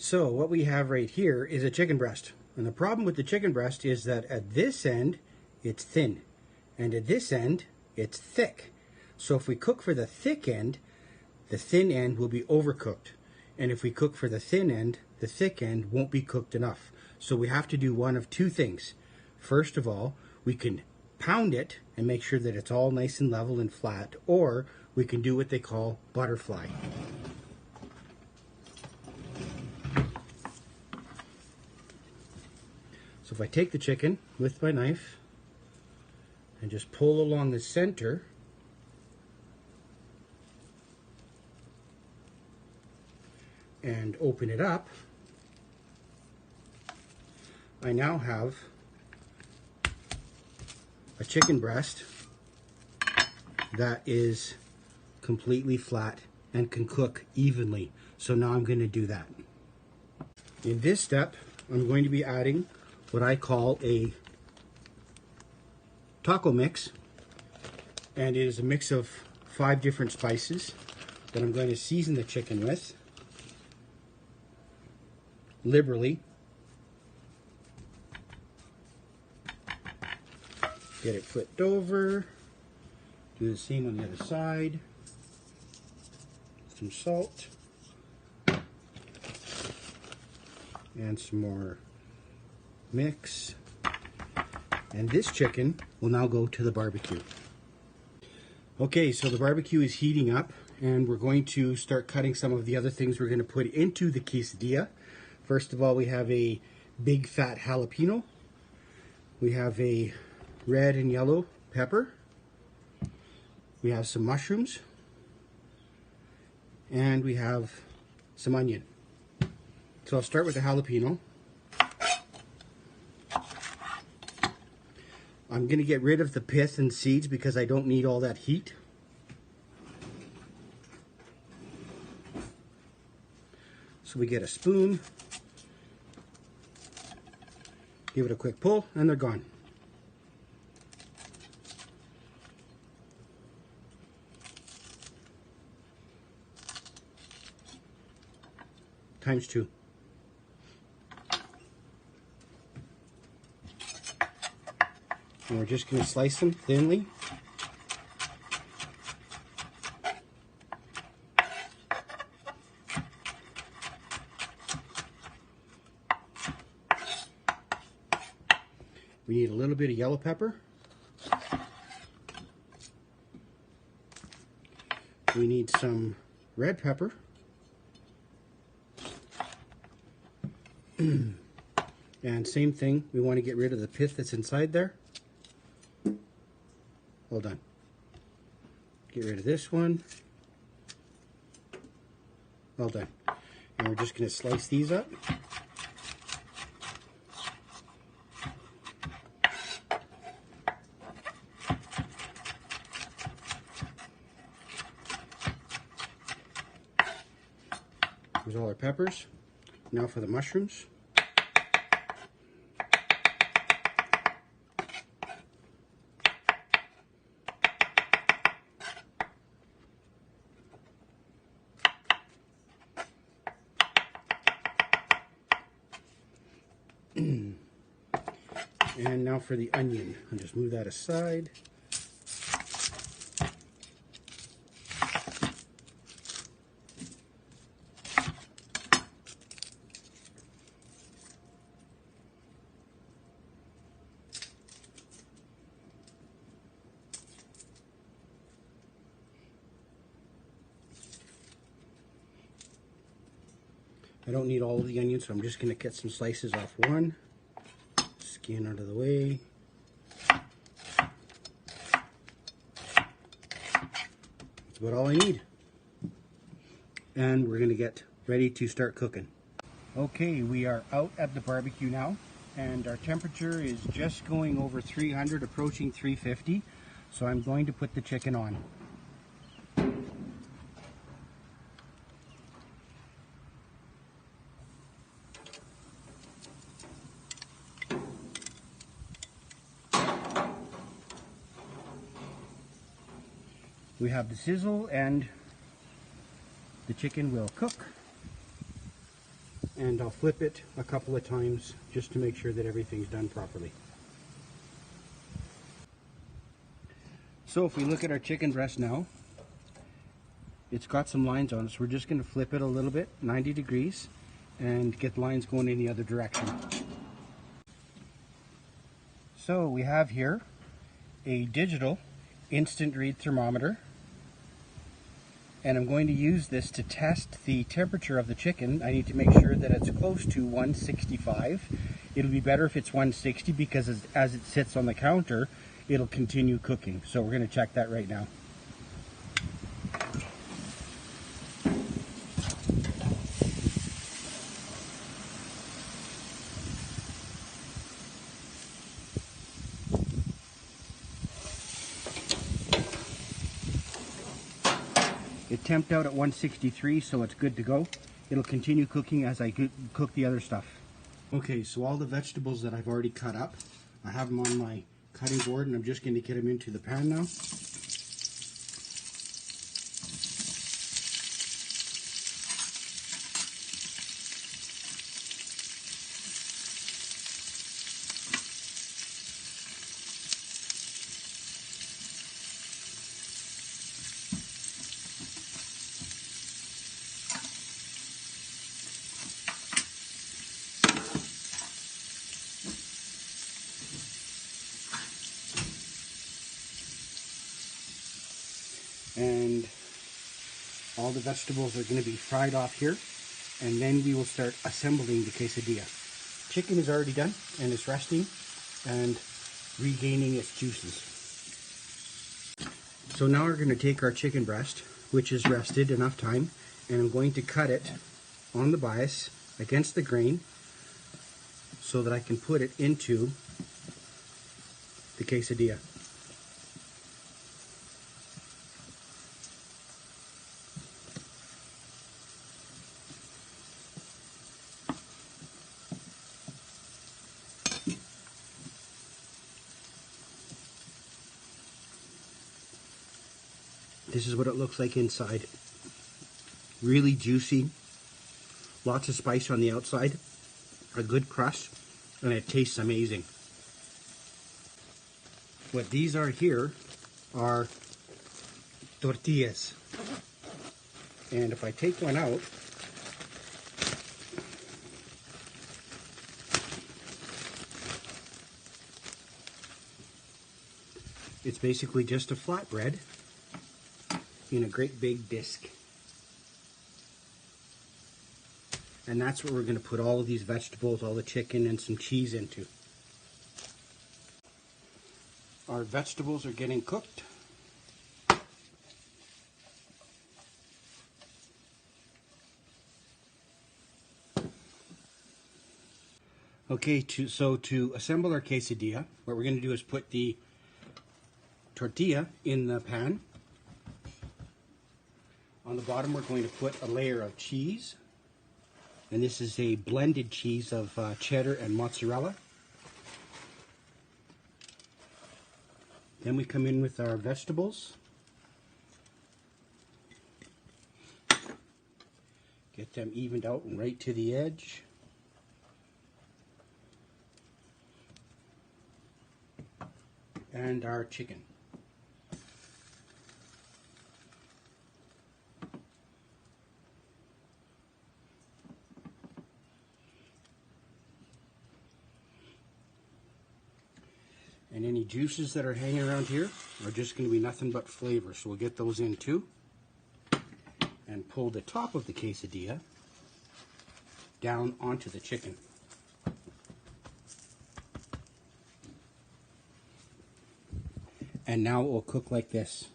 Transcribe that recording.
So what we have right here is a chicken breast. And the problem with the chicken breast is that at this end, it's thin. And at this end, it's thick. So if we cook for the thick end, the thin end will be overcooked. And if we cook for the thin end, the thick end won't be cooked enough. So we have to do one of two things. First of all, we can pound it and make sure that it's all nice and level and flat, or we can do what they call butterfly. So if I take the chicken with my knife and just pull along the center, and open it up, I now have a chicken breast that is completely flat and can cook evenly. So now I'm going to do that. In this step, I'm going to be adding what I call a taco mix, and it is a mix of 5 different spices that I'm going to season the chicken with liberally. Get it flipped over, do the same on the other side, some salt, and some more mix, and this chicken will now go to the barbecue. Okay, so the barbecue is heating up, and we're going to start cutting some of the other things we're going to put into the quesadilla. First of all, we have a big fat jalapeno. We have a red and yellow pepper. We have some mushrooms. And we have some onion. So I'll start with the jalapeno. I'm going to get rid of the pith and seeds because I don't need all that heat. So we get a spoon, give it a quick pull, and they're gone. Times 2. And we're just going to slice them thinly. We need a little bit of yellow pepper. We need some red pepper. And same thing, we want to get rid of the pith that's inside there. Well done. Get rid of this one. Well done. And we're just going to slice these up. Here's all our peppers. Now for the mushrooms. And now for the onion. I'll just move that aside. I don't need all of the onions, so I'm just going to cut some slices off one. Skin out of the way. That's about all I need. And we're going to get ready to start cooking. Okay, we are out at the barbecue now, and our temperature is just going over 300, approaching 350. So I'm going to put the chicken on. We have the sizzle and the chicken will cook. and I'll flip it a couple of times just to make sure that everything's done properly. So if we look at our chicken breast now, it's got some lines on it, so we're just going to flip it a little bit, 90 degrees, and get lines going in the other direction. So we have here a digital instant read thermometer, and I'm going to use this to test the temperature of the chicken. I need to make sure that it's close to 165. It'll be better if it's 160 because as it sits on the counter, it'll continue cooking. So we're going to check that right now. It temped out at 163, so it's good to go. It'll continue cooking as I cook the other stuff. Okay, so all the vegetables that I've already cut up, I have them on my cutting board, and I'm just going to get them into the pan now. And all the vegetables are going to be fried off here, and then we will start assembling the quesadilla. Chicken is already done, and it's resting and regaining its juices. So now we're going to take our chicken breast, which is rested enough time, and I'm going to cut it on the bias against the grain so that I can put it into the quesadilla. This is what it looks like inside. Really juicy, lots of spice on the outside, a good crust, and it tastes amazing. What these are here are tortillas. And if I take one out, it's basically just a flatbread in a great big disc. And that's what we're going to put all of these vegetables, all the chicken, and some cheese into. Our vegetables are getting cooked. Okay, so to assemble our quesadilla, what we're going to do is put the tortilla in the pan. On the bottom, we're going to put a layer of cheese. And this is a blended cheese of cheddar and mozzarella. Then we come in with our vegetables. Get them evened out and right to the edge. And our chicken. And any juices that are hanging around here are just going to be nothing but flavor. So we'll get those in too. And pull the top of the quesadilla down onto the chicken. And now it will cook like this.